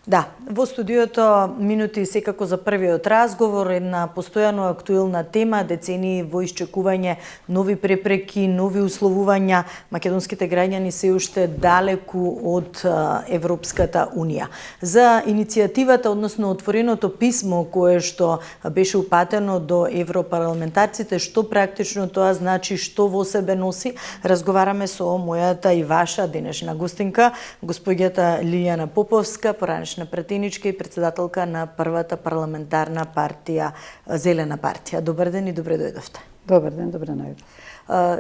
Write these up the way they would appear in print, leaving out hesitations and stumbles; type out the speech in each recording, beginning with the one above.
Да, во студиото минути секако за првиот разговор, една постојано актуелна тема, децении во исчекување, нови препреки, нови условувања, македонските граѓани се уште далеку од Европската Унија. За иницијативата, односно отвореното писмо кое што беше упатено до европарламентарците, што практично тоа значи, што во себе носи, разговараме со мојата и ваша денешна гостинка, господјата Лилијана Поповска, поранешна пратеничка и председателка на првата парламентарна партија, Зелена партија. Добар ден и добре дојдовте. Добар ден, добре најдов.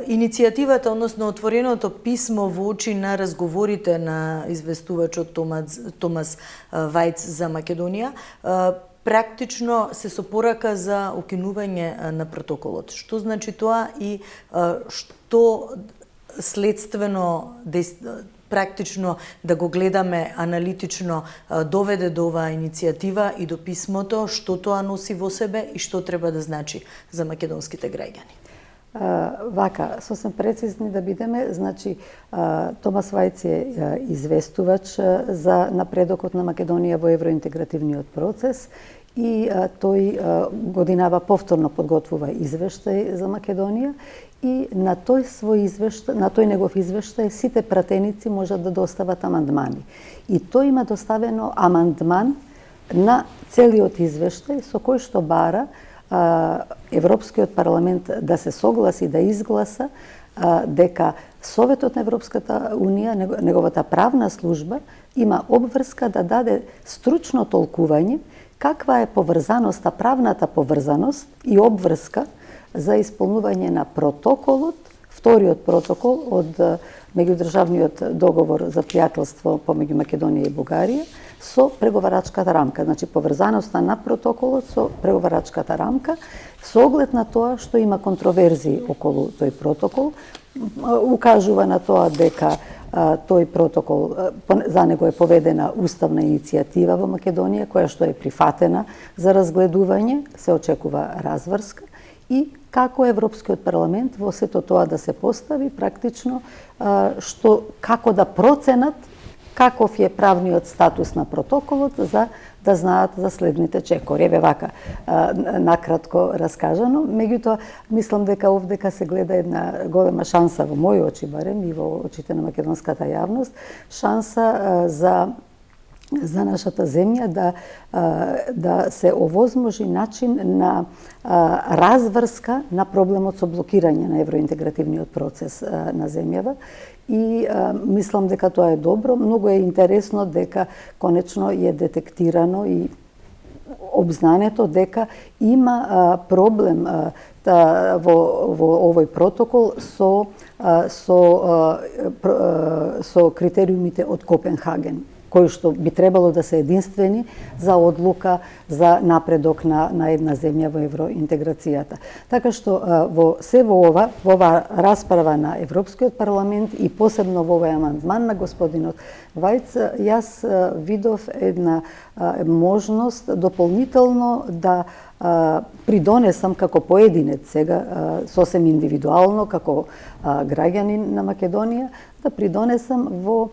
Иницијативата, односно отвореното писмо во очи на разговорите на известувачот Томас Вајц за Македонија, практично се со порака за укинување на протоколот. Што значи тоа и што следствено практично да го гледаме аналитично доведе до оваа иницијатива и до писмото, што тоа носи во себе и што треба да значи за македонските граѓани? Вака, сосем прецизни да бидеме, значи Томас Вајц е известувач за напредокот на Македонија во евроинтегративниот процес и тој годинава повторно подготвува извештај за Македонија и на тој негов извештај сите пратеници можат да достават амандмани. И тој има доставено амандман на целиот извештај со кој што бара Европскиот парламент да се согласи, да изгласа дека Советот на Европската Унија, неговата правна служба, има обврска да даде стручно толкување каква е поврзаноста, правната поврзаност и обврска за исполнување на протоколот, вториот протокол од меѓудржавниот договор за пријателство помеѓу Македонија и Бугарија со преговарачката рамка. Значи, поврзаноста на протоколот со преговарачката рамка, со оглед на тоа што има контроверзии околу тој протокол, укажува на тоа дека тој протокол, за него е поведена уставна иницијатива во Македонија, која што е прифатена за разгледување, се очекува разврска, и како Европскиот парламент во сето тоа да се постави практично како да проценат каков е правниот статус на протоколот за да знаат за следните чекори. Еве вака, накратко раскажано. Меѓутоа, мислам дека овдека се гледа една голема шанса во мои очи барем и во очите на македонската јавност, шанса за нашата земја да се овозможи начин на разврска на проблемот со блокирање на евроинтегративниот процес на земјава. И мислам дека тоа е добро. Многу е интересно дека конечно е детектирано и обзнането дека има проблем во овој протокол со критериумите од Копенхаген, кои што би требало да се единствени за одлука за напредок на една земја во евроинтеграцијата. Така што во ова расправа на Европскиот парламент и посебно во овој амандман на господинот Вајц, јас видов една можност дополнително да придонесам како поединец сега, сосем индивидуално, како граѓанин на Македонија, да придонесам во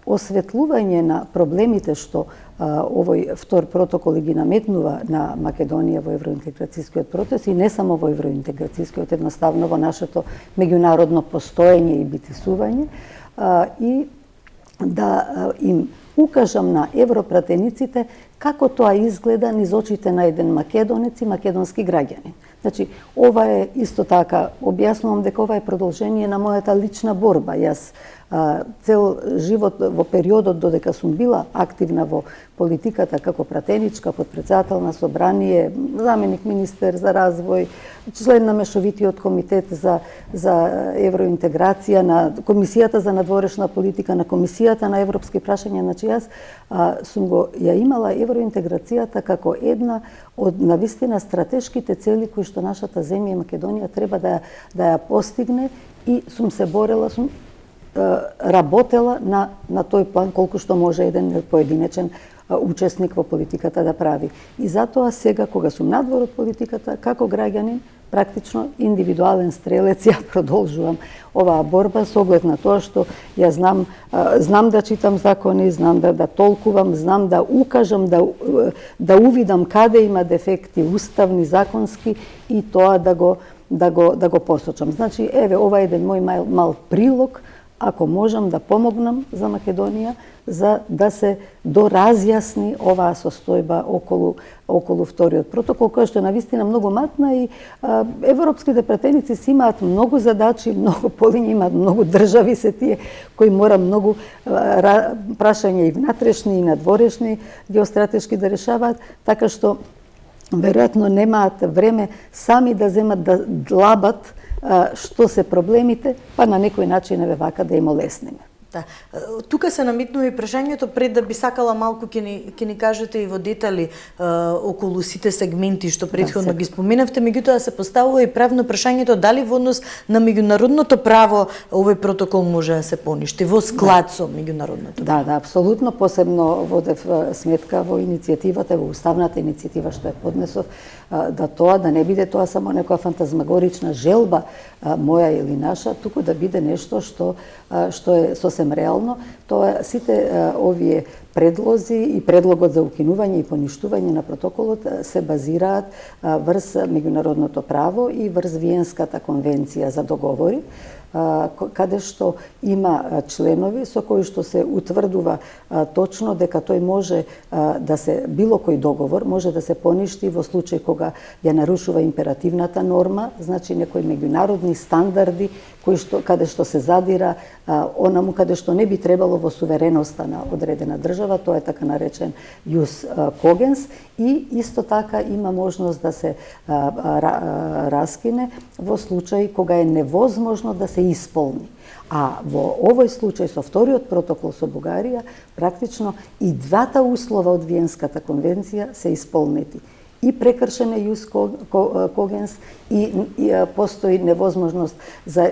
осветлување на проблемите што овој втор протокол ги наметнува на Македонија во евроинтеграцијскиот процес и не само во евроинтеграцијскиот, едноставно во нашето меѓународно постоење и битисување, и да им укажам на европратениците како тоа изгледа низ очите на еден македонец и македонски граѓанин. Значи, ова е исто така, објаснувам дека ова е продолжение на мојата лична борба. Јас цел живот во периодот додека сум била активна во политиката како пратеничка, подпредседател на собрание, заменик министер за развој, член на мешовитиот комитет за евроинтеграција, на комисијата за надворешна политика, на комисијата на европски прашања. Значи, јас сум ја имала евроинтеграцијата како една од навистина стратешките цели кои што нашата земја и Македонија треба да ја постигне, и сум се борела, сум работела на тој план колку што може еден поединечен учесник во политиката да прави. И затоа сега, кога сум надвор од политиката, како граѓанин, практично индивидуален стрелец ја продолжувам оваа борба со оглед на тоа што ја знам да читам закони, знам да толкувам, знам да укажам, да увидам каде има дефекти уставни, законски и тоа да го посочам. Значи, еве, ова е еден мој мал прилог, ако можам да помогнам за Македонија, за да се доразјасни оваа состојба околу вториот протокол, кој што е навистина многу матна и европските пратеници си имаат многу задачи, многу полиња, имаат многу држави се тие кои мора многу прашања и внатрешни и надворешни геостратешки да решаваат, така што веројатно немаат време сами да земат да длабат што се проблемите, па на некој начин еве вака да им олесниме. Да. Тука се намитнува и прашањето, пред да би сакала малку ќе ни кажете и во детали околу сите сегменти што претходно ги споменавте, меѓутоа се поставува и правно прашањето дали во однос на меѓународното право овој протокол може да се поништи во склад со меѓународното право. Да, апсолутно, посебно водев сметка во иницијативата, во уставната иницијатива што ја поднесов, да не биде тоа само некоја фантазмагорична желба моја или наша, туку да биде нешто што е сосем реално. Тоа сите овие предлози и предлогот за укинување и поништување на протоколот се базираат врз меѓународното право и врз Виенската конвенција за договори, каде што има членови со кои што се утврдува точно дека тој може да се, било кој договор може да се поништи во случај кога ја нарушува императивната норма, значи некои меѓународни стандарди каде што се задира онаму каде што не би требало во сувереноста на одредена држава, тоа е така наречен jus cogens, и исто така има можност да се раскине во случај кога е невозможно да се исполни. А во овој случај со вториот протокол со Бугарија, практично и двата услова од Виенската конвенција се исполнети. И прекршен е jus cogens и постои невозможност за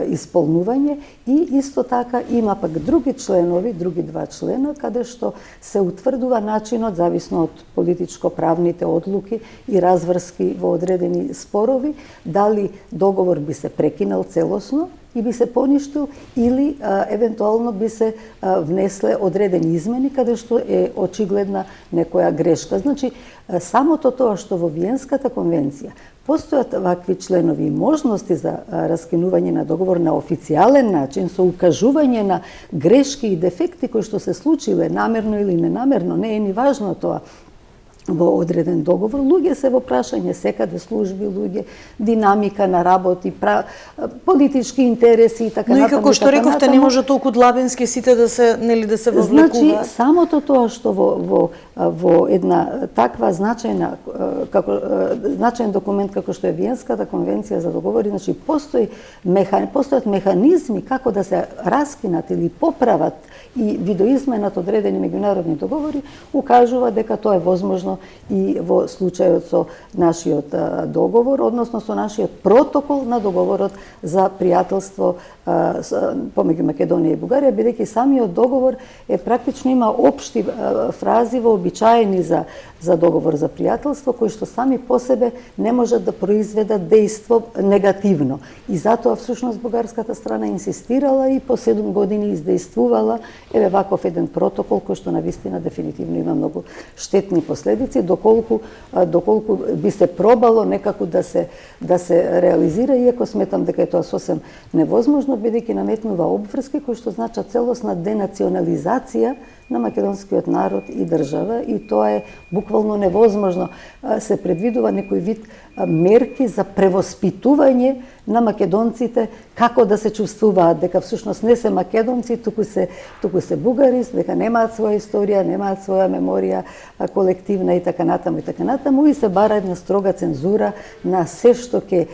исполнување, и исто така има пак други членови, други два члена, каде што се утврдува начинот, зависно од политичко-правните одлуки и разврски во одредени спорови, дали договор би се прекинал целосно и би се поништил, или евентуално би се внесле одредени измени каде што е очигледна некоја грешка. Значи, самото тоа што во Виенската конвенција постојат вакви членови и можности за раскинување на договор на официјален начин со укажување на грешки и дефекти кои што се случиле намерно или ненамерно, не е ни важно тоа, во одреден договор, луѓе се во прашање, секаде служби, луѓе, динамика на работи, политички интереси и така натаму. Но и како што рековте, не може толку длабенски сите да се вовлекуваат. Значи, самото тоа што во една таква значајна значајен документ како што е Виенската конвенција за договори, значи постојат механизми како да се раскинат или поправат и видоизменат одредени меѓународни договори, укажува дека тоа е возможно и во случајот со нашиот договор, односно со нашиот протокол на договорот за пријателство помеѓу Македонија и Бугарија, бидејќи самиот договор е практично има општи фрази вообичаени за договор за пријателство, кои што сами по себе не можат да произведат дејство негативно. И затоа всушност бугарската страна инсистирала и по 7 години издействувала еве ваков еден протокол кој што навистина дефинитивно има многу штетни последици, доколку би се пробало некако да се реализира, иако сметам дека е тоа сосем невозможно, бидејќи наметнува обврски кои што значат целосна денационализација на македонскиот народ и држава, и тоа е буквално невозможно. Се предвидува некој вид мерки за превоспитување на македонците како да се чувствуваат, дека всушност не се македонци, туку се бугари, дека немаат своја историја, немаат своја меморија колективна и така натаму, и се бара една строга цензура на се што ќе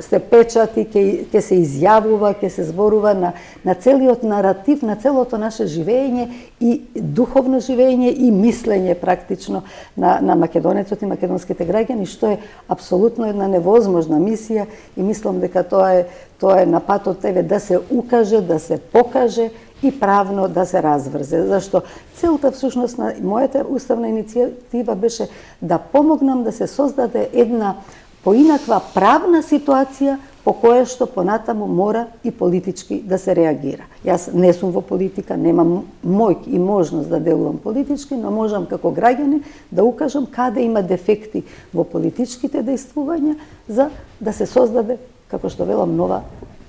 се печати, ќе се изјавува, ќе се зборува на целиот наратив, на целото наше живење и духовно живење и мислење практично на македонецот и македонските граѓани, што е апсолутно една невозможна мисија, и мислам дека тоа е на патот да се укаже, да се покаже и правно да се разврзе. Зашто целта всушност на мојата уставна иницијатива беше да помогнам да се создаде една поинаква правна ситуација по која што понатаму мора и политички да се реагира. Јас не сум во политика, немам моќ и можност да делувам политички, но можам како граѓанин да укажам каде има дефекти во политичките дејствувања за да се создаде, како што велам, нова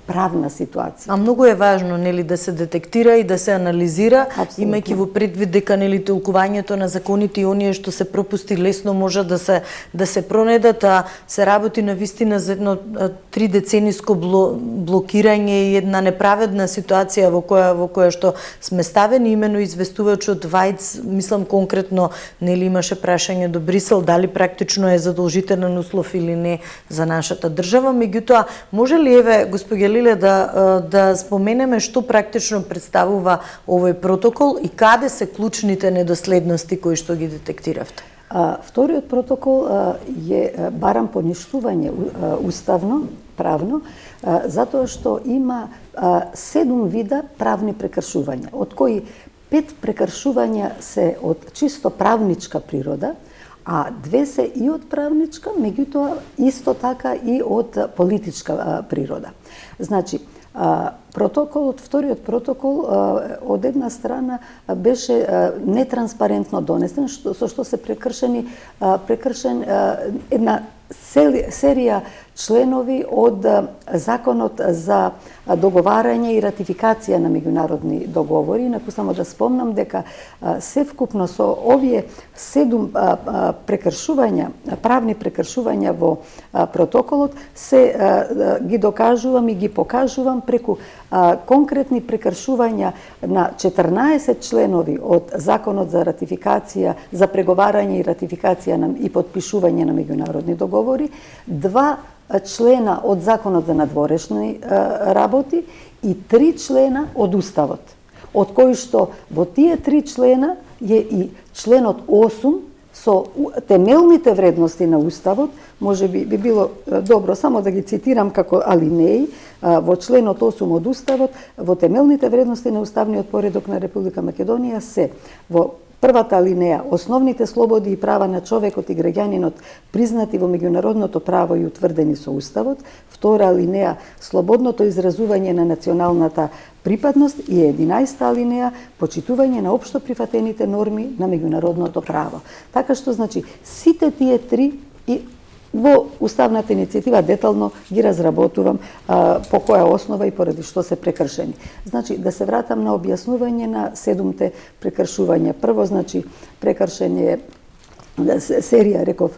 правна ситуација. А многу е важно, нели, да се детектира и да се анализира, имајќи во предвид дека, нели, толкувањето на законите и оние што се пропусти лесно може да се пронедат, а се работи на вистина за едно 3-децениско блокирање и една неправедна ситуација во која што сме ставени. Имено известувачот Вајц, мислам конкретно, нели, имаше прашање до Брисел дали практично е задолжителен услов или не за нашата држава. Меѓутоа, може ли, еве, госпоѓа Лиле, да споменеме што практично представува овој протокол и каде се клучните недоследности кои што ги детектиравте? Вториот протокол е барам поништување уставно, правно, затоа што има 7 вида правни прекршувања, од кои 5 прекршувања се од чисто правничка природа, а 2 се и од правничка, меѓутоа исто така и од политичка природа. Значи, вториот протокол од една страна беше нетранспарентно донесен, со што се прекршен една серија членови од Законот за договарање и ратификација на меѓународни договори. Инаку само да спомнам дека севкупно со овие 7 прекршувања, правни прекршувања во протоколот, се ги докажувам и ги покажувам преку конкретни прекршувања на 14 членови од Законот за ратификација, за преговарање и ратификација и потпишување на меѓународни договори, 2 члена од Законот за надворешни работи и 3 члена од Уставот, од кои што во тие 3 члена е и членот 8 со темелните вредности на Уставот. Може би било добро само да ги цитирам како алинеи. Во членот 8 од Уставот, во темелните вредности на уставниот поредок на Република Македонија се во првата алинеја, основните слободи и права на човекот и граѓанинот признати во меѓународното право и утврдени со Уставот. Втора алинеја, слободното изразување на националната припадност и 11-та алинеја, почитување на општо прифатените норми на меѓународното право. Така што, значи, сите тие 3 и во уставната иницијатива детално ги разработувам по која основа и поради што се прекршени. Значи, да се вратам на објаснување на 7-те прекршувања. Прво, значи, прекршење серија, реков,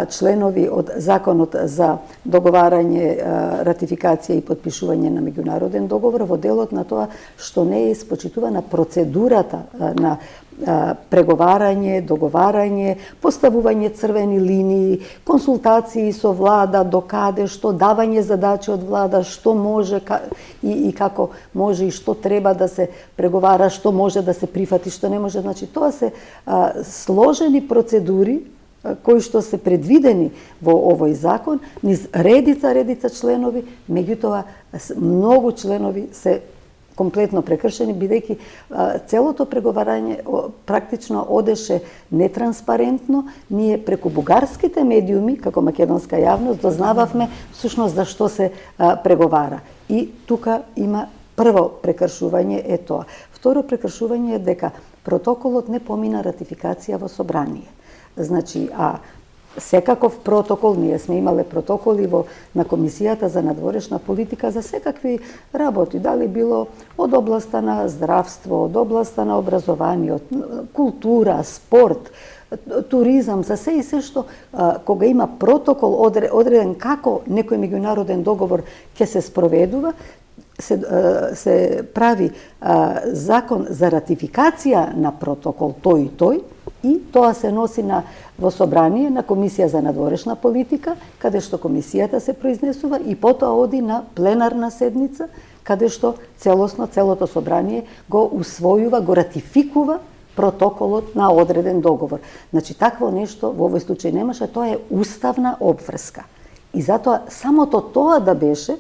членови од Законот за договарање, ратификација и потпишување на меѓународен договор во делот на тоа што не е испочитувана процедурата на преговарање, договарање, поставување црвени линии, консултации со влада, докаде, што давање задачи од влада, што може и како може и што треба да се преговара, што може да се прифати, што не може. Значи, тоа се сложени процедури кои што се предвидени во овој закон, низ редица членови, меѓутоа многу членови се комплетно прекршени, бидејќи целото преговарање практично одеше нетранспарентно. Ние преку бугарските медиуми, како македонска јавност, дознававме всушност за што се преговара. И тука има прво прекршување е тоа. Второ прекршување е дека протоколот не помина ратификација во собрание. Значи, секаков протокол, ние сме имале протоколи на Комисијата за надворешна политика за секакви работи, дали било од областа на здравство, од областа на образование, култура, спорт, туризам, за се и се што кога има протокол одреден како некој меѓународен договор ќе се спроведува, се прави закон за ратификација на протокол тој и тој, и тоа се носи во собрание на Комисија за надворешна политика, каде што комисијата се произнесува и потоа оди на пленарна седница, каде што целото собрание го усвојува, го ратификува протоколот на одреден договор. Значи, такво нешто во овој случај немаше, тоа е уставна обврска. И затоа самото тоа да беше,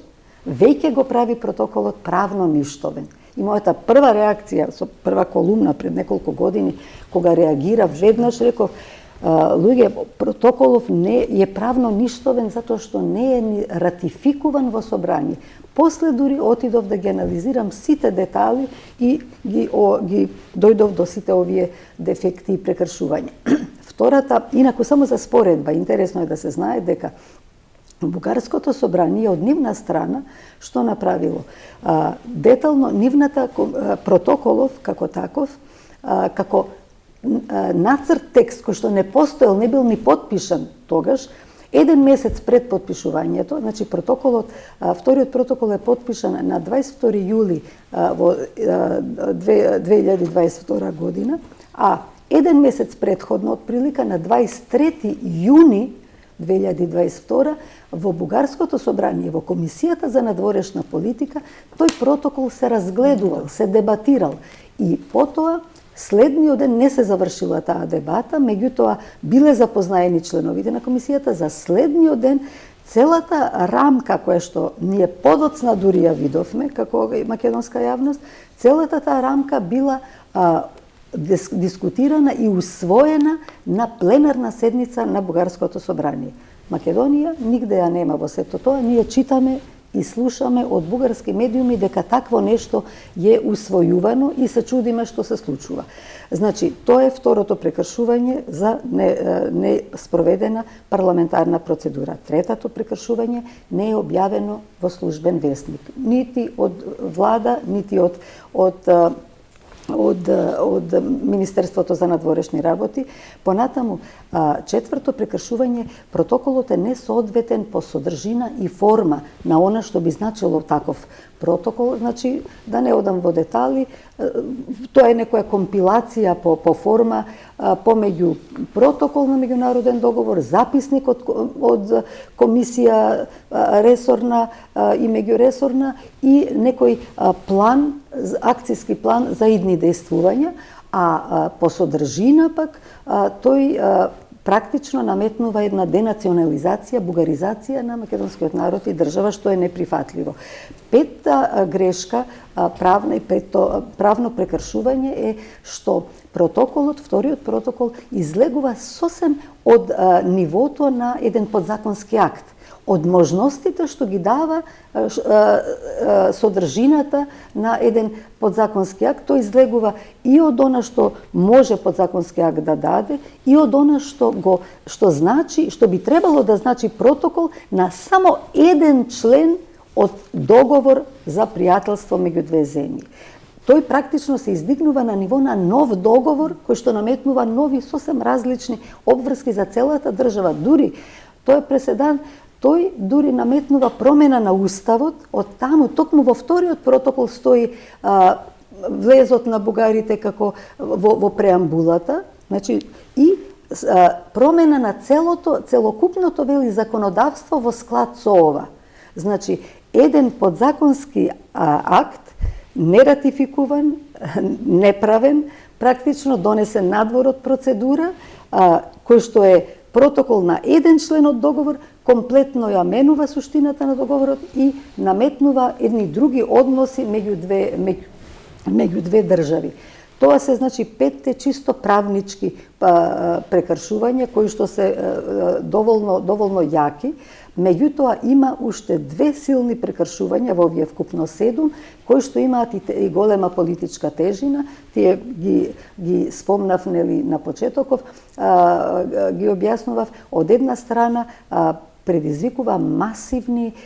веќе го прави протоколот правно ништовен. И мојата прва реакција со прва колумна пред неколку години, кога реагирав, веднаш реков, луѓе, протоколов не е правно ништовен затоа што не е ни ратификуван во собрание. После дури отидов да ги анализирам сите детали и ги дојдов до сите овие дефекти и прекршувања. Втората, инаку само за споредба, интересно е да се знае дека Бугарското собрание од нивна страна што направило? Детално нивната протоколов како таков, како нацрт текст кој што не постоел, не бил ни подпишан тогаш, еден месец пред подпишувањето, значи протоколот, вториот протокол е подпишан на 22 јули во 2022 година, а еден месец предходно, отприлика на 23 јуни 2022 во Бугарското собрание, во Комисијата за надворешна политика, тој протокол се разгледувал, се дебатирал и потоа следниот ден не се завршила таа дебата, меѓутоа биле запознаени членовите на комисијата за следниот ден целата рамка која што ние подоцна дури ја видовме како македонска јавност, целата таа рамка била дискутирана и усвоена на пленарна седница на Бугарското собрание. Македонија нигде ја нема во сето тоа, ние читаме и слушаме од бугарски медиуми дека такво нешто е усвојувано и се чудиме што се случува. Значи, тоа е второто прекршување за неспроведена парламентарна процедура. Третото прекршување не е објавено во службен весник. Нити од влада, нити од Министерството за надворешни работи. Понатаму, четврто прекршување, протоколот е несоодветен по содржина и форма на она што би значило таков протокол. Значи, да не одам во детали, тоа е некоја компилација по форма помеѓу протокол на меѓународен договор, записник од комисија ресорна и меѓуресорна и некој план, акцијски план за идни действувања, а по содржина пак тој практично наметнува една денационализација, бугаризација на македонскиот народ и држава, што е неприфатливо. Петта грешка, правно прекршување е што протоколот, вториот протокол, излегува сосем од нивото на еден подзаконски акт, од можностите што ги дава содржината на еден подзаконски акт, тој излегува и од она што може подзаконски акт да даде, и од она што значи, што би требало да значи протокол на само еден член од договор за пријателство меѓу две земји. Тој практично се издигнува на ниво на нов договор кој што наметнува нови сосем различни обврски за целата држава. Дури тој е преседан. Тој дури наметнува промена на уставот, од таму токму во вториот протокол стои влезот на бугарите како во преамбулата, значи и промена на целокупното вели законодавство во склад со ова. Значи еден подзаконски акт нератификуван, неправен, практично донесен надвор од процедура, кој што е протокол на еден член од договор, комплетно ја менува суштината на договорот и наметнува едни други односи меѓу две држави. Тоа се значи петте чисто правнички прекршувања кои што се доволно јаки. Меѓутоа има уште две силни прекршувања во овие вкупно 7 кои што имаат и голема политичка тежина. Тие ги спомнав нели на почетоков, ги објаснував. Од една страна предизвикува масивни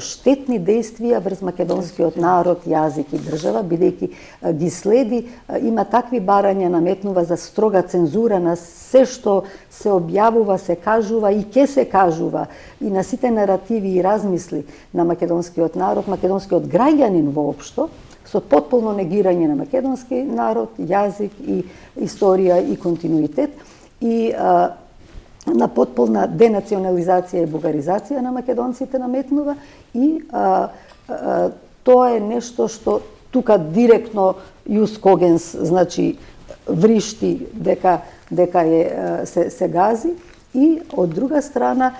штетни действија врз македонскиот народ, јазик и држава, бидејќи ги следи, има такви барања, наметнува за строга цензура на се што се објавува, се кажува и ќе се кажува, и на сите наративи и размисли на македонскиот народ, македонскиот граѓанин воопшто, со потполно негирање на македонски народ, јазик и историја и континуитет, и на потполна денационализација и бугаризација на македонците наметнува, и тоа е нешто што тука директно Јус Когенс, значи, вришти дека се гази. И од друга страна,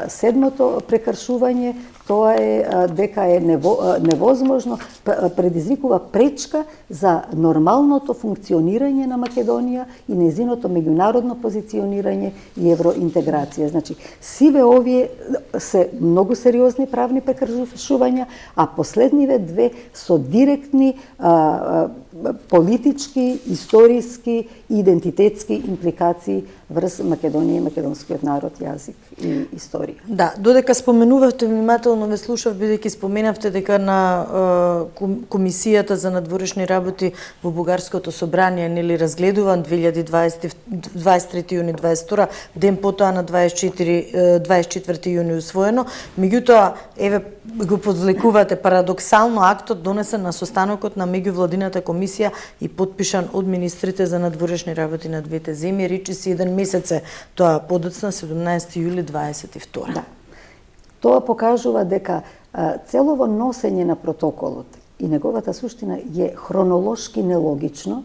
седмото прекршување, тоа е дека е невозможно, предизвикува пречка за нормалното функционирање на Македонија и нејзиното меѓународно позиционирање и евроинтеграција. Значи, сиве овие се многу сериозни правни прекршувања, а последниве две со директни политички, историски и идентитетски импликации врз Македонија и македонскиот народ, јазик и историја. Да, додека споменувавте, внимателно ве слушав, бидејќи споменавте дека на Комисијата за надворешни работи во Бугарското собрание нели разгледуван 23 јуни 22, ден потоа на 24 јуни усвоено, меѓутоа еве го подлекувате парадоксално актот донесен на состанокот на меѓувладината комисија и потпишан од министрите за надворешни работи на двете земји, речиси еден месец тоа подоцна 17 јули 22. Да. Тоа покажува дека целово носење на протоколот и неговата суштина е хронолошки нелогично.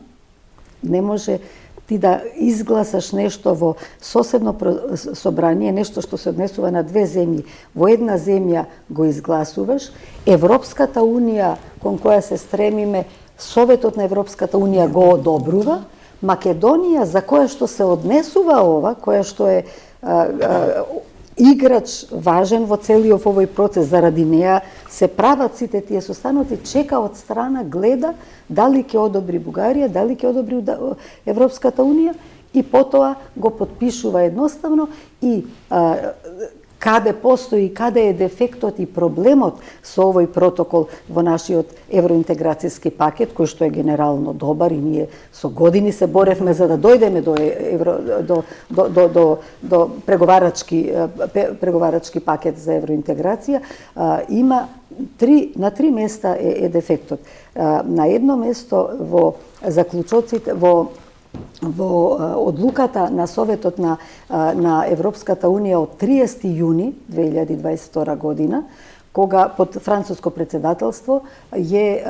Не може ти да изгласаш нешто во соседно собрание, нешто што се однесува на две земји, во една земја го изгласуваш, Европската унија кон која се стремиме, Советот на Европската унија го одобрува, Македонија за која што се однесува ова, која што е играч важен во целиот овој процес, заради неа се прават сите тие состаноци, чека од страна, гледа дали ќе одобри Бугарија, дали ќе одобри Европската унија и потоа го потпишува едноставно и каде постои, каде е дефектот и проблемот со овој протокол во нашиот евроинтеграцијски пакет, кој што е генерално добар и ние со години се боревме за да дојдеме до преговарачки пакет за евроинтеграција, има на три места е дефектот. На едно место во заклучоците, во одлуката на Советот на Европската унија од 30 јуни 2022 година, кога под француско председателство е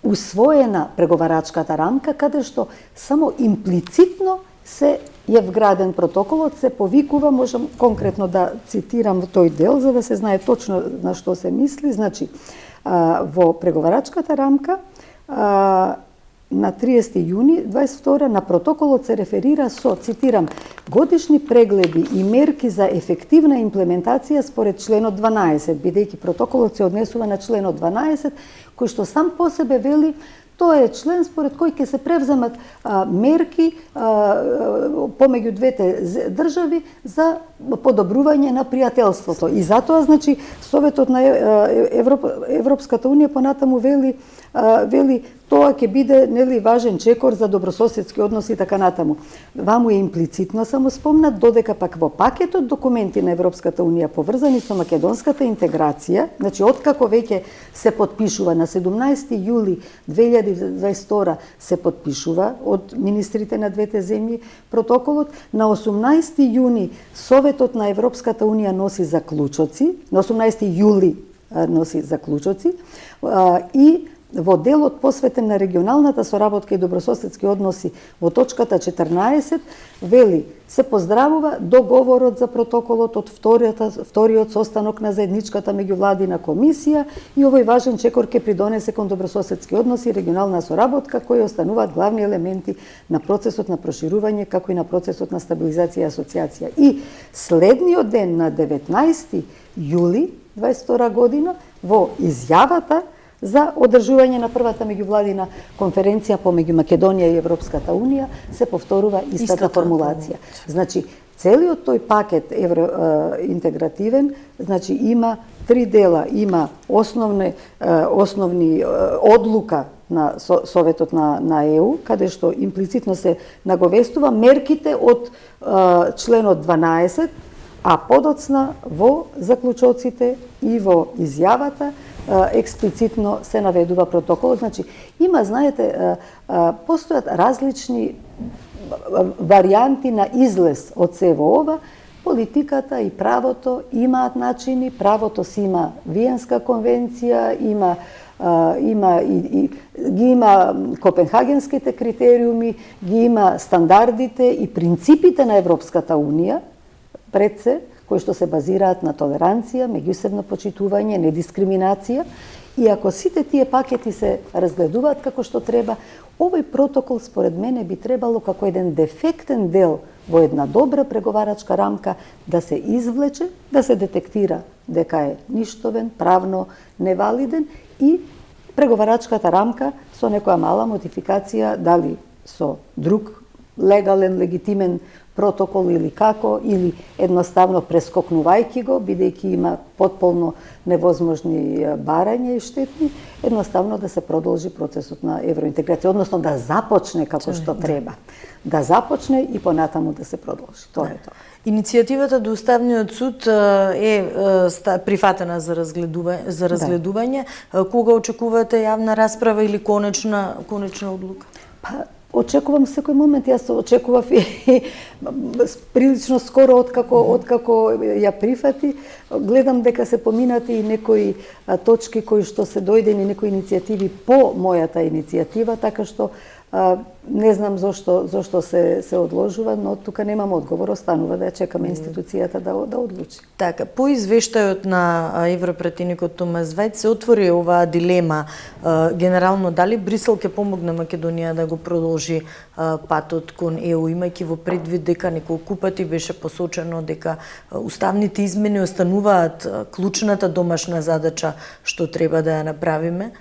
усвоена преговарачката рамка, каде што само имплицитно се е вграден протоколот, се повикува, можам конкретно да цитирам тој дел, за да се знае точно на што се мисли. Значи, во преговарачката рамка на 30 јуни 22 на протоколот се реферира со, цитирам, годишни прегледи и мерки за ефективна имплементација според членот 12, бидејќи протоколот се однесува на членот 12, кој што сам по себе вели тоа е член според кој ќе се превземат мерки помеѓу двете држави за подобрување на пријателството. И затоа, значи, Советот на Европската унија понатаму вели тоа ќе биде нели важен чекор за добрососедски односи и така натаму. Ваму е имплицитно само спомнат, додека пак во пакетот документи на Европската унија поврзани со македонската интеграција, значи откако веќе се потпишува на 17 јули 2022 се потпишува од министрите на двете земји протоколот, на 18 јуни Советот на Европската унија носи заклучоци, на 18 јули носи заклучоци и во делот посветен на регионалната соработка и добрососедски односи во точката 14 вели се поздравува договорот за протоколот од вториот состанок на заедничката меѓувладина комисија и овој важен чекор ќе придонесе кон добрососедски односи и регионална соработка кои остануваат главни елементи на процесот на проширување како и на процесот на стабилизација и асоциација. И следниот ден на 19 јули 22 година во изјавата за одржување на првата меѓувладина конференција помеѓу Македонија и Европската унија се повторува истата формулација. Значи, целиот тој пакет евроинтегративен, значи има три дела, има основни одлука на Советот на ЕУ, каде што имплицитно се наговестува мерките од членот 12, а подоцна во заклучоците и во изјавата експлицитно се наведува протоколот. Значи, има, знаете, постојат различни варијанти на излез од сево ова. Политиката и правото имаат начини, правото си има Виенска конвенција, ги има Копенхагенските критериуми, ги има стандардите и принципите на Европската унија пред се, кои што се базираат на толеранција, меѓусебно почитување, недискриминација. И ако сите тие пакети се разгледуваат како што треба, овој протокол според мене би требало како еден дефектен дел во една добра преговарачка рамка да се извлече, да се детектира дека е ништовен, правно невалиден и преговарачката рамка со некоја мала модификација, дали со друг легален, легитимен протокол или како, или едноставно прескокнувајќи го, бидејќи има потполно невозможни барања и штетни, едноставно да се продолжи процесот на евроинтеграција, односно да започне како што треба. Да започне и понатаму да се продолжи. Тоа е тоа. Иницијативата до Уставниот суд е прифатена за разгледување. Кога очекувате јавна расправа или конечна одлука? Па, очекувам секој момент, јас очекував и прилично скоро откако ја прифати. Гледам дека се поминати и некои точки кои што се дојдени, некои иницијативи по мојата иницијатива, така што не знам зошто се одложува, но тука немам одговор, останува да ја чекаме институцијата да одлучи. Така, по извештајот на европратеникот Томас Вајц се отвори оваа дилема генерално дали Брисел ќе помогне Македонија да го продолжи патот кон ЕУ, имајќи во предвид дека неколку пати беше посочено дека уставните измени остануваат клучната домашна задача што треба да ја направиме.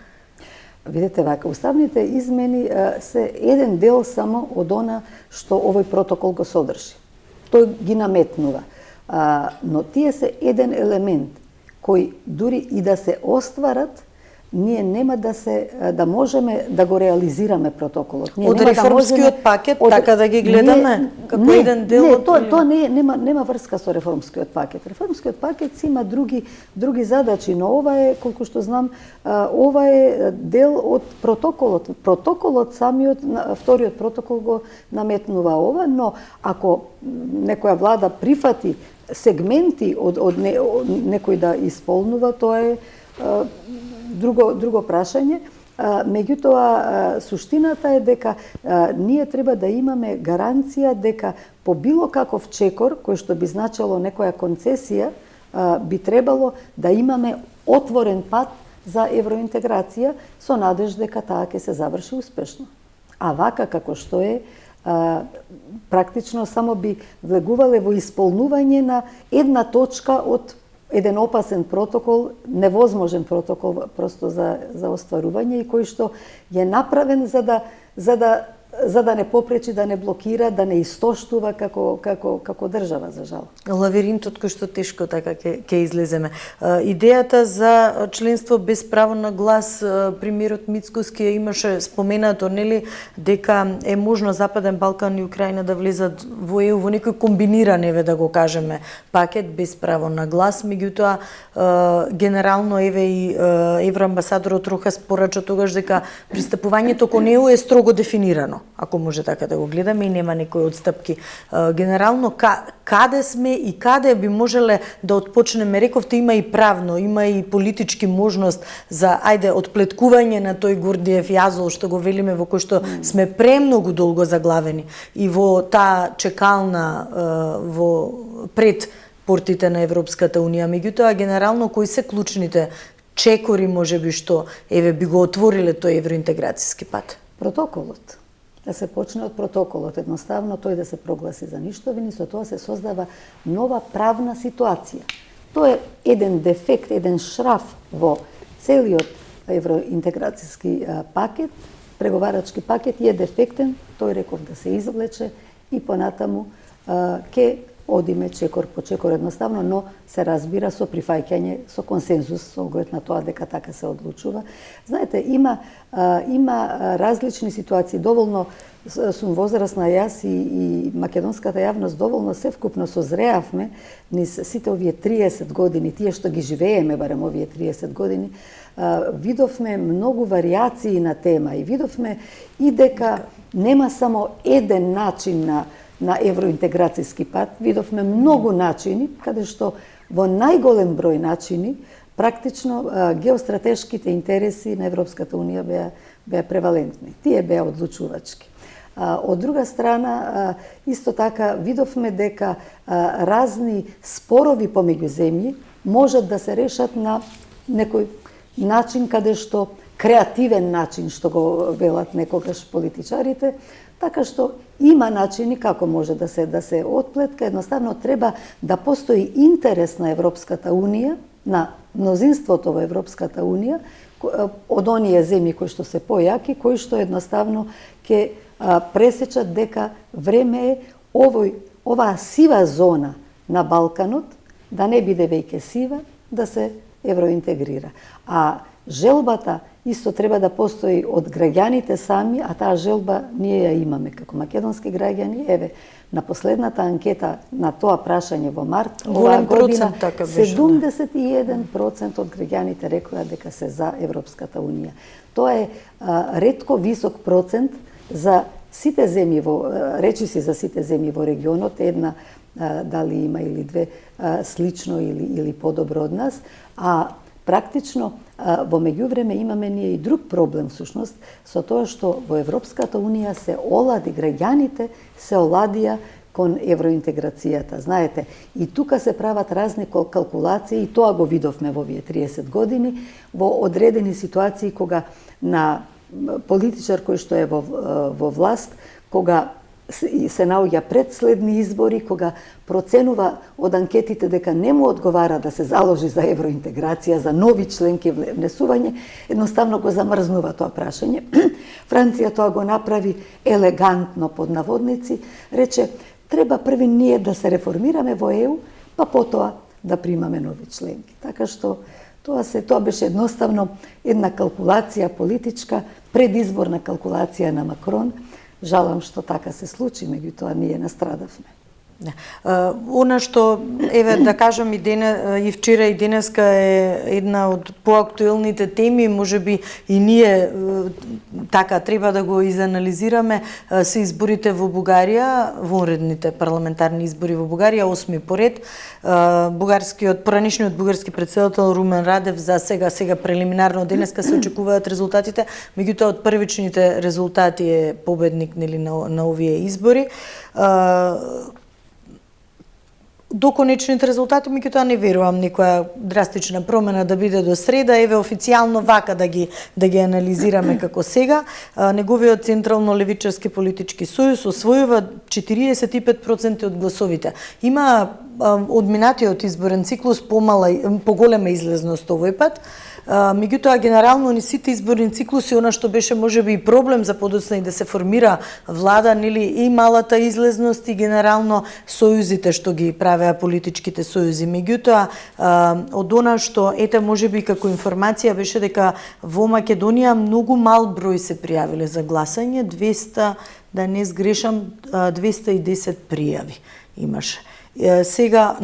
Видете вака, уставните измени се еден дел само од она што овој протокол го содржи. Тој ги наметнува. Но тие се еден елемент кој дури и да се остварат, ние нема да можеме да го реализираме протоколот. Од реформскиот пакет, така да ги гледаме како еден дел од... Тоа нема врска со реформскиот пакет. Реформскиот пакет си има други задачи, но ова е, колку што знам, ова е дел од протоколот. Протоколот самиот, вториот протокол го наметнува ова, но ако некоја влада прифати сегменти од некој да исполнува, тоа е друго прашање. Меѓутоа, суштината е дека ние треба да имаме гаранција дека по било каков чекор, кој што би значело некоја концесија, би требало да имаме отворен пат за евроинтеграција со надеж дека таа ќе се заврши успешно. А вака како што е, практично само би влегувале во исполнување на една точка од еден опасен протокол, невозможен протокол просто за остварување и кој што е направен за да не попречи, да не блокира, да не истоштува како држава, за жал. Лавиринтот кој што тешко така ќе излеземе. Идејата за членство без право на глас, премиерот Мицкоски имаше споменато, нели, дека е можно Западен Балкан и Украина да влезат во ЕУ во некој комбиниран, да го кажеме, пакет без право на глас, меѓутоа генерално и евроамбасадорот Рохас порача тогаш дека пристапувањето кон ЕУ е строго дефинирано, ако може така да го гледаме и нема некои отстапки. Генерално, каде сме и каде би можеле да отпочнеме? Рековте, има и правно, има и политички можност за, отплеткување на тој Гордиев јазол, што го велиме, во кој што сме премногу долго заглавени и во таа чекална пред портите на Европската Унија. Меѓутоа, генерално, кои се клучните чекори, можеби, што би го отвориле тој евроинтеграцијски пат? Протоколот. Да се почне од протоколот, едноставно тој да се прогласи за ништовен и со тоа се создава нова правна ситуација. Тоа е еден дефект, еден шраф во целиот евроинтеграцијски пакет, преговарачки пакет е дефектен, тој реков да се извлече и понатаму ке одиме чекор по чекор едноставно, но се разбира со прифаќање, со консензус, со оглед на тоа дека така се одлучува. Знаете, има различни ситуации. Доволно сум возрастна јас и македонската јавност доволно севкупно созреавме низ сите овие 30 години, тие што ги живееме барем овие 30 години, видовме многу варијации на тема и видовме и дека нема само еден начин на евроинтеграцијски пат, видовме многу начини, каде што во најголем број начини, практично геостратешките интереси на Европската Унија беа превалентни. Тие беа одлучувачки. Од друга страна, исто така видовме дека разни спорови помеѓу земји можат да се решат на некој начин каде што креативен начин, што го велат некогаш политичарите, така што има начини како може да се отплетка. Едноставно треба да постои интерес на Европската унија, на мнозинството во Европската унија, од оние земји кои што се појаки, кои што едноставно ќе пресечат дека време е оваа сива зона на Балканот да не биде веќе сива, да се евроинтегрира. А желбата исто треба да постои од граѓаните сами, а таа желба ние ја имаме како македонски граѓани. Еве, на последната анкета на тоа прашање во март оваа година, 71% од граѓаните рекоа дека се за Европската унија. Тоа е ретко висок процент за сите земји речиси за сите земји во регионот, една дали има или две слично или подобро од нас, а практично во меѓувреме имаме ние и друг проблем всушност со тоа што во Европската унија се олади, граѓаните се оладија кон евроинтеграцијата. Знаете, и тука се прават разни калкулации, и тоа го видовме во овие 30 години, во одредени ситуации кога на политичар кој што е во власт, кога се наоѓа пред следни избори, кога проценува од анкетите дека не му одговара да се заложи за евроинтеграција, за нови членки внесување, едноставно го замрзнува тоа прашање. Франција тоа го направи елегантно под наводници, рече треба први ние да се реформираме во ЕУ, па потоа да примаме нови членки. Така што тоа беше едноставно една калкулација политичка, предизборна калкулација на Макрон. Жалам што така се случи, меѓутоа ние настрадавме. Она што, еве да кажам и вчера и денеска е една од поактуелните теми, можеби и ние така треба да го изанализираме, се изборите во Бугарија, вонредните парламентарни избори во Бугарија, 8 поред. Поранешниот бугарски претседател Румен Радев за сега прелиминарно денеска се очекуваат резултатите, меѓутоа од првичните резултати е победник на овие избори. До конечните резултати, меѓутоа не верувам некоја драстична промена да биде до среда. Еве официјално вака да ги анализираме како сега. Неговиот централно-левичарски политички сојуз освојува 45% од гласовите. Има од минатиот изборен циклус поголема излезност овој пат. Меѓутоа, генерално ни сите изборни циклуси, она што беше можеби и проблем за подоцна и да се формира влада, нели и малата излезност и генерално сојузите што ги правеа политичките сојузи. Меѓутоа, од она што можеби како информација беше дека во Македонија многу мал број се пријавиле за гласање, 200, да не сгрешам, 210 пријави имаше. Сега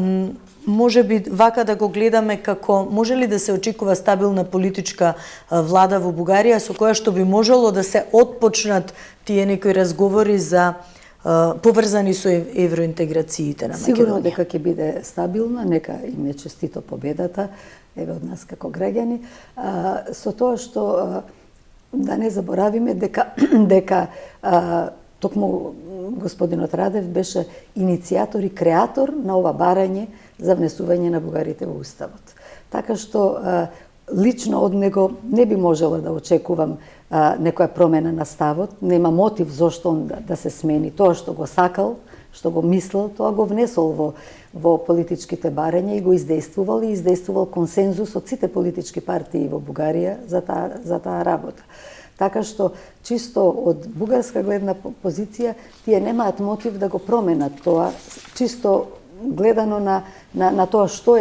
може би вака да го гледаме како може ли да се очекува стабилна политичка влада во Бугарија со која што би можело да се отпочнат тие некои разговори за поврзани со евроинтеграциите на Македонија. Сигурно дека ќе биде стабилна, нека им е честито победата, еве од нас како граѓани, со тоа што да не заборавиме дека токму господинот Радев беше иницијатор и креатор на ова барање за внесување на бугарите во Уставот. Така што лично од него не би можела да очекувам некоја промена на ставот, нема мотив зошто он да се смени. Тоа што го сакал, што го мислел, тоа го внесол во политичките барања и го издействувал консензус од сите политички партии во Бугарија за таа работа. Така што, чисто од бугарска гледна позиција, тие немаат мотив да го променат тоа, чисто гледано на тоа што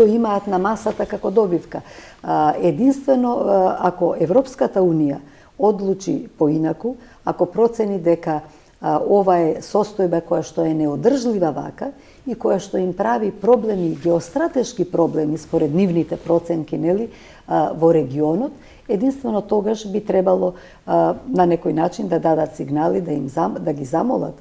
имаат на масата како добивка. Единствено, ако Европската унија одлучи поинаку, ако процени дека ова е состојба која што е неодржлива вака и која што им прави проблеми, геостратешки проблеми според нивните проценки, нели, во регионот, единствено тогаш би требало на некој начин да дадат сигнали, да ги замолат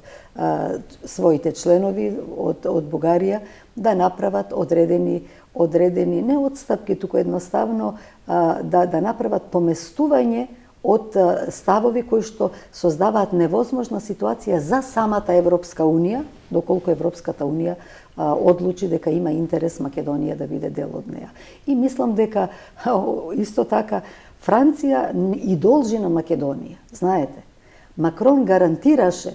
своите членови од Бугарија да направат одредени не отстапки, туку едноставно да направат поместување од ставови кои што создаваат невозможна ситуација за самата Европска Унија, доколку Европската Унија одлучи дека има интерес Македонија да биде дел од неа. И мислам дека исто така Франција и должи на Македонија. Знаете, Макрон гарантираше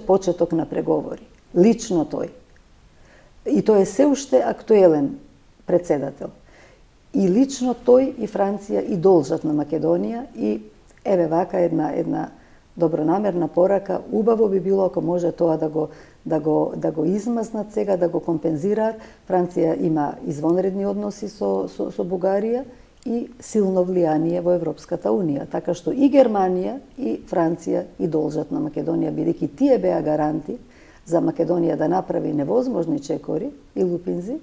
почеток на преговори. Лично тој. И тој е се уште актуелен председател. И лично тој и Франција и должат на Македонија и еве вака една добронамерна порака. Убаво би било ако може тоа да го измазнат сега, да го компензираат. Франција има извонредни односи со Бугарија и силно влијание во Европската Унија, така што и Германија и Франција и должат на Македонија, бидејќи тие беа гаранти за Македонија да направи невозможни чекори и лупинзи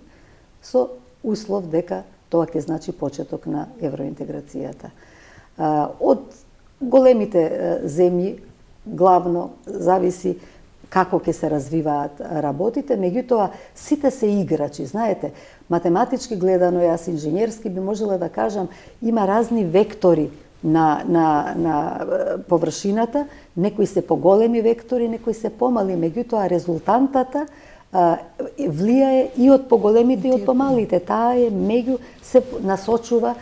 со услов дека тоа ќе значи почеток на евроинтеграцијата. Од големите земји главно зависи како ќе се развиваат работите, меѓутоа сите се играчи, знаете, математички гледано, јас инженерски би можела да кажам, има разни вектори на површината, некои се поголеми вектори, некои се помали, меѓутоа резултантата влијае и од поголемите и од помалите. Таа е меѓу се насочува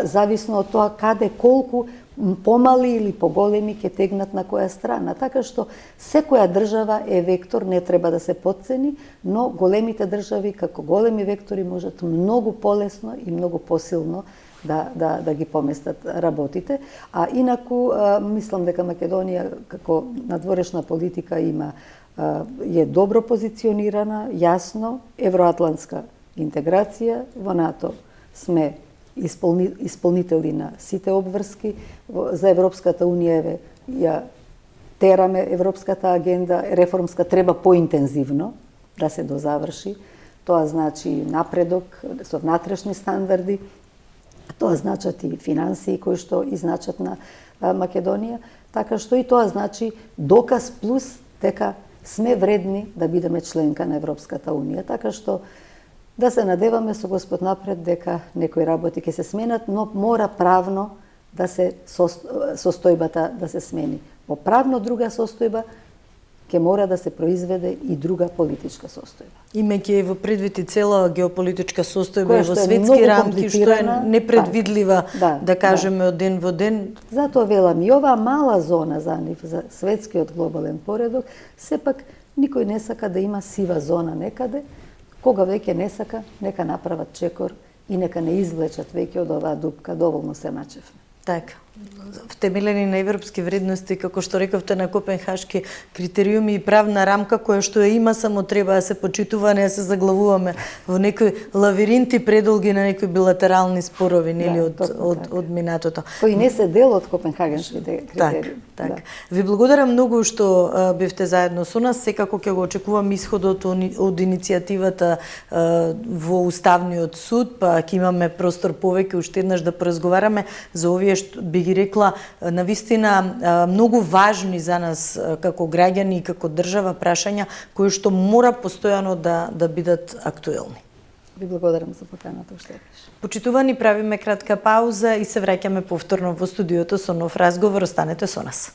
зависно од тоа каде колку помали или поголеми ќе тегнат на која страна. Така што секоја држава е вектор, не треба да се потцени, но големите држави како големи вектори можат многу полесно и многу посилно да ги поместат работите. А инаку мислам дека Македонија како надворешна политика е добро позиционирана, јасно, евроатлантска интеграција, во НАТО сме исполнители на сите обврски, за Европската Унија ја тераме Европската агенда, реформска треба поинтензивно да се дозаврши. Тоа значи напредок со внатрешни стандарди, тоа значат и финансии кои што изначат на Македонија, така што и тоа значи доказ плюс дека сме вредни да бидеме членка на Европската Унија, така што да се надеваме со Господ напред дека некои работи ќе се сменат, но мора правно да се состојбата да се смени. По правно друга состојба ќе мора да се произведе и друга политичка состојба. Имајќи во предвид и цела геополитичка состојба во светски рамки, што е непредвидлива, да кажеме, од ден во ден. Затоа велам, и оваа мала зона за нив, за светскиот глобален поредок, сепак никој не сака да има сива зона некаде. Кога веќе не сака, нека направат чекор и нека не извлечат веќе од оваа дупка, доволно се начевме. Така, втемелени на европски вредности, како што рековте, на копенхашки критериуми и правна рамка која што ја има, само треба да се почитува, не да се заглавуваме во некои лавиринти предолги на некои билатерални спорови, нели, од минатото. Кои не се дел од копенхагенските критериуми. Така. Ви благодарам многу што бевте заедно со нас. Секако ќе го очекувам исходот од иницијативата во Уставниот суд, па ќе имаме простор повеќе уште еднаш да поразговараме за овие што би ги рекла навистина многу важни за нас како граѓани и како држава прашања кои што мора постојано да бидат актуелни. Ви благодарам за поканата уште еднаш. Почитувани, правиме кратка пауза и се враќаме повторно во студиото со нов разговор. Останете со нас.